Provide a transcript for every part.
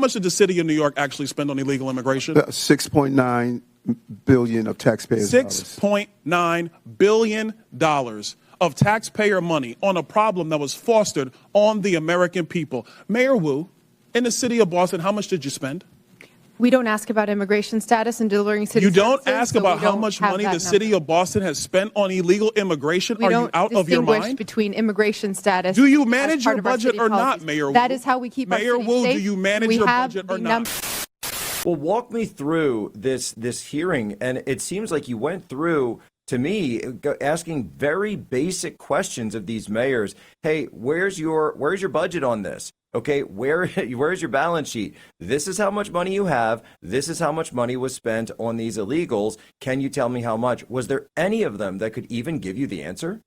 much did the city of New York actually spend on illegal immigration? 6.9 billion of taxpayers' $6.9 billion of taxpayer money on a problem that was fostered on the American people. Mayor Wu, in the city of Boston, how much did you spend? We don't ask about immigration status and delivering city You don't services, ask so about we how don't much have money that the city of Boston has spent on illegal immigration? We Are don't you out of your distinguish mind? between immigration status. Do you manage as part your of our budget city or not, policies. Mayor Wu? That is how we keep Mayor our city Wu, safe. do you manage We your have budget or the not? Well, walk me through this hearing, and it seems like you went through, to me, asking very basic questions of these mayors. Hey, where's your budget on this? Okay, where's your balance sheet? This is how much money you have. This is how much money was spent on these illegals. Can you tell me how much? Was there any of them that could even give you the answer?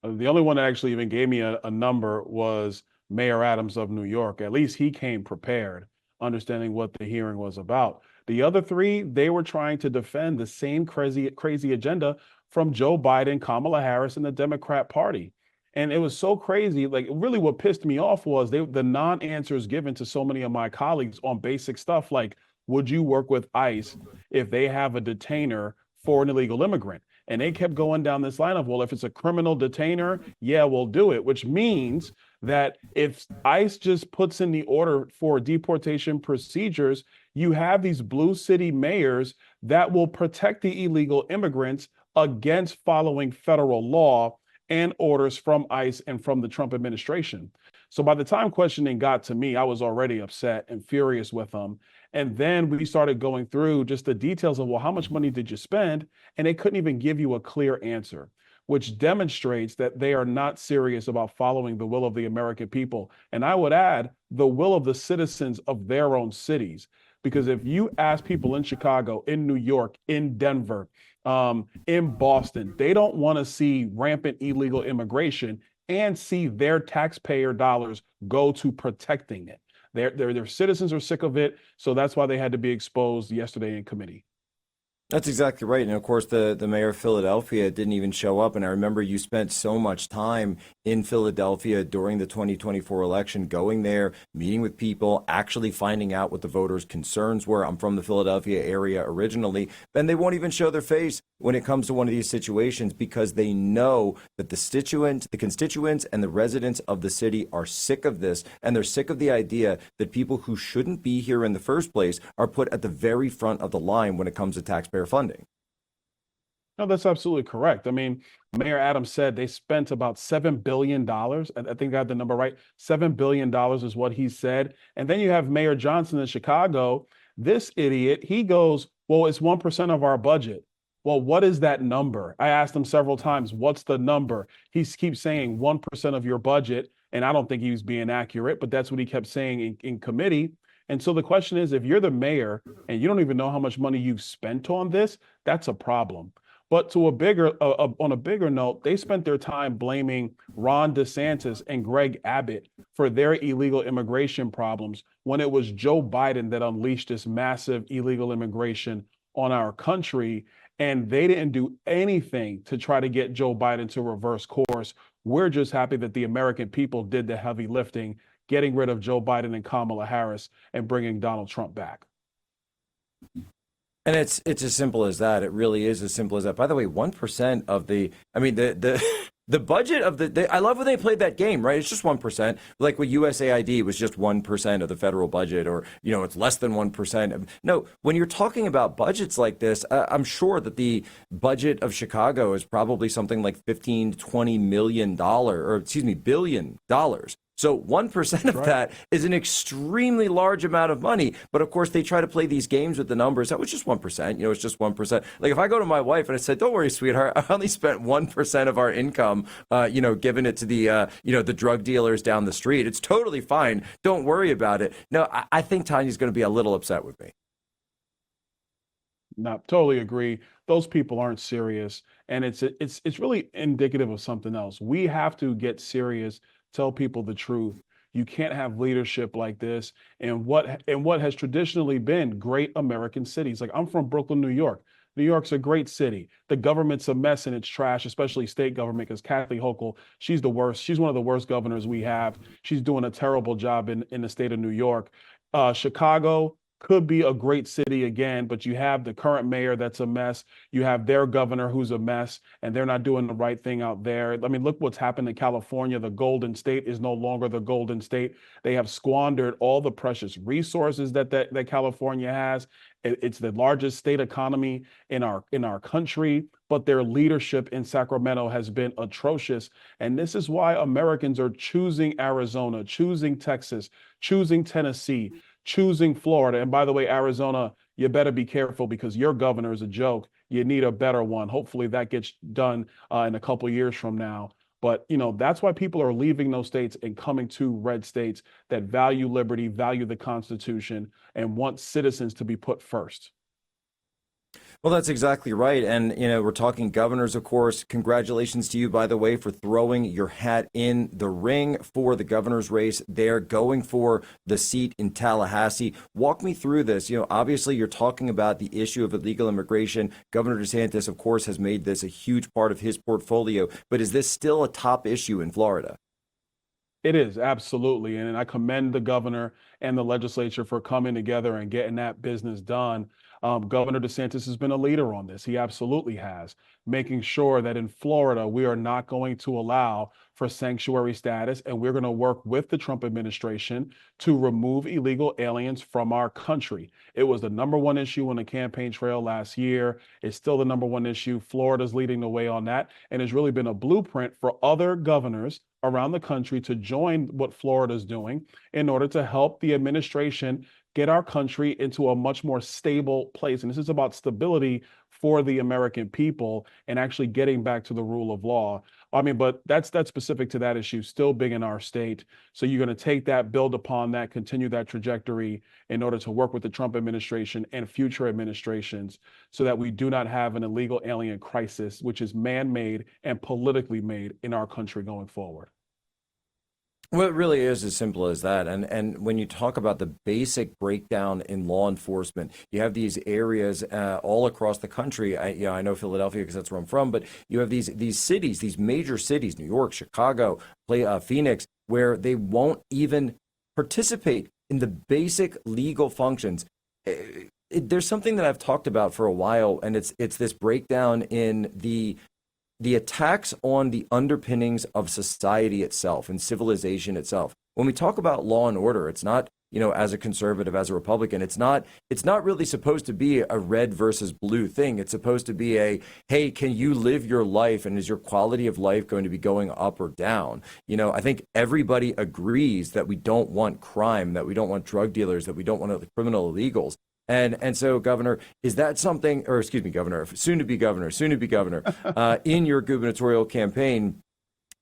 The only one that actually even gave me a number was Mayor Adams of New York. At least he came prepared, understanding what the hearing was about. The other three, they were trying to defend the same crazy agenda from Joe Biden, Kamala Harris, and the Democrat Party. And it was so crazy. Like, really what pissed me off was the non-answers given to so many of my colleagues on basic stuff like, would you work with ICE if they have a detainer for an illegal immigrant? And they kept going down this line of, well, if it's a criminal detainer, yeah, we'll do it, which means that if ICE just puts in the order for deportation procedures, you have these blue city mayors that will protect the illegal immigrants against following federal law and orders from ICE and from the Trump administration. So by the time questioning got to me, I was already upset and furious with them. And then we started going through just the details of, well, how much money did you spend? And they couldn't even give you a clear answer, which demonstrates that they are not serious about following the will of the American people. And I would add the will of the citizens of their own cities. Because if you ask people in Chicago, in New York, in Denver, in Boston, they don't want to see rampant illegal immigration and see their taxpayer dollars go to protecting it. Their citizens are sick of it, so that's why they had to be exposed yesterday in committee. That's exactly right. And of course, the mayor of Philadelphia didn't even show up. And I remember you spent so much time in Philadelphia during the 2024 election, going there, meeting with people, actually finding out what the voters' concerns were. I'm from the Philadelphia area originally, and they won't even show their face when it comes to one of these situations because they know that the constituents and the residents of the city are sick of this. And they're sick of the idea that people who shouldn't be here in the first place are put at the very front of the line when it comes to taxpayer funding. No, that's absolutely correct. I mean, Mayor Adams said they spent about $7 billion. I think I got the number right. $7 billion is what he said. And then you have Mayor Johnson in Chicago. This idiot, he goes, well, it's 1% of our budget. Well, what is that number? I asked him several times, what's the number? He keeps saying 1% of your budget. And I don't think he was being accurate, but that's what he kept saying in committee. And so the question is, if you're the mayor and you don't even know how much money you've spent on this, that's a problem. But to on a bigger note, they spent their time blaming Ron DeSantis and Greg Abbott for their illegal immigration problems when it was Joe Biden that unleashed this massive illegal immigration on our country. And they didn't do anything to try to get Joe Biden to reverse course. We're just happy that the American people did the heavy lifting, getting rid of Joe Biden and Kamala Harris and bringing Donald Trump back. And it's as simple as that. It really is as simple as that. By the way, 1% of the budget of I love when they played that game, right? It's just 1%. Like with USAID was just 1% of the federal budget, or, it's less than 1%. No, when you're talking about budgets like this, I'm sure that the budget of Chicago is probably something like $15 to $20 million, billion dollars. So 1% of that is an extremely large amount of money. But of course, they try to play these games with the numbers. That was just 1%. It's just 1%. Like if I go to my wife and I said, don't worry, sweetheart, I only spent 1% of our income, giving it to the, the drug dealers down the street. It's totally fine. Don't worry about it. No, I think Tanya's going to be a little upset with me. No, totally agree. Those people aren't serious. And it's really indicative of something else. We have to get serious. Tell people the truth. You can't have leadership like this and what has traditionally been great American cities. Like I'm from Brooklyn, New York. New York's a great city. The government's a mess and it's trash, especially state government, because Kathy Hochul, she's the worst. She's one of the worst governors we have. She's doing a terrible job in the state of New York. Chicago could be a great city again, but you have the current mayor that's a mess. You have their governor who's a mess, and they're not doing the right thing out there. I mean, look what's happened in California. The Golden State is no longer the Golden State. They have squandered all the precious resources that California has. It's the largest state economy in our country, but their leadership in Sacramento has been atrocious. And this is why Americans are choosing Arizona, choosing Texas, choosing Tennessee, choosing Florida. And by the way, Arizona, you better be careful because your governor is a joke. You need a better one. Hopefully that gets done in a couple years from now. But, that's why people are leaving those states and coming to red states that value liberty, value the Constitution, and want citizens to be put first. Well, that's exactly right. And, we're talking governors, of course. Congratulations to you, by the way, for throwing your hat in the ring for the governor's race there, going for the seat in Tallahassee. Walk me through this. Obviously, you're talking about the issue of illegal immigration. Governor DeSantis, of course, has made this a huge part of his portfolio. But is this still a top issue in Florida? It is, absolutely. And I commend the governor and the legislature for coming together and getting that business done. Governor DeSantis has been a leader on this. He absolutely has, making sure that in Florida, we are not going to allow for sanctuary status, and we're going to work with the Trump administration to remove illegal aliens from our country. It was the number one issue on the campaign trail last year. It's still the number one issue. Florida's leading the way on that, and it's really been a blueprint for other governors around the country to join what Florida's doing in order to help the administration get our country into a much more stable place. And this is about stability for the American people and actually getting back to the rule of law. I mean, but that's specific to that issue, still big in our state. So you're going to take that, build upon that, continue that trajectory in order to work with the Trump administration and future administrations so that we do not have an illegal alien crisis, which is man-made and politically made in our country going forward. Well, it really is as simple as that. And when you talk about the basic breakdown in law enforcement, you have these areas all across the country. I know Philadelphia because that's where I'm from, but you have these cities, these major cities, New York, Chicago, Phoenix, where they won't even participate in the basic legal functions. There's something that I've talked about for a while, and it's this breakdown in the attacks on the underpinnings of society itself and civilization itself. When we talk about law and order, it's not, as a conservative, as a Republican, it's not really supposed to be a red versus blue thing. It's supposed to be hey, can you live your life, and is your quality of life going to be going up or down? I think everybody agrees that we don't want crime, that we don't want drug dealers, that we don't want criminal illegals. And so, Governor, is that something, or excuse me, Governor, soon to be governor, in your gubernatorial campaign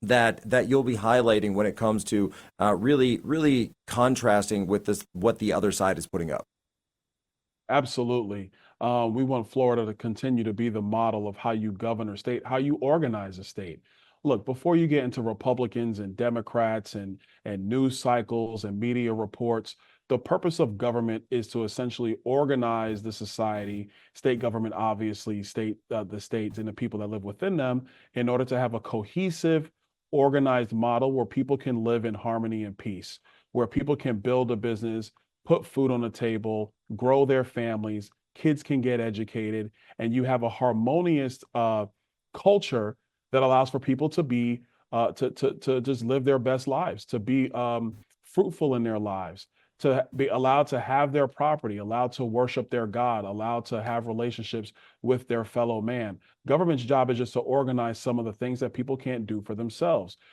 that you'll be highlighting when it comes to really contrasting with what the other side is putting up? Absolutely. We want Florida to continue to be the model of how you govern a state, how you organize a state. Look, before you get into Republicans and Democrats and news cycles and media reports, the purpose of government is to essentially organize the society, state government, obviously, the states and the people that live within them, in order to have a cohesive, organized model where people can live in harmony and peace, where people can build a business, put food on the table, grow their families, kids can get educated, and you have a harmonious culture that allows for people to be to just live their best lives, to be fruitful in their lives, to be allowed to have their property, allowed to worship their God, allowed to have relationships with their fellow man. Government's job is just to organize some of the things that people can't do for themselves.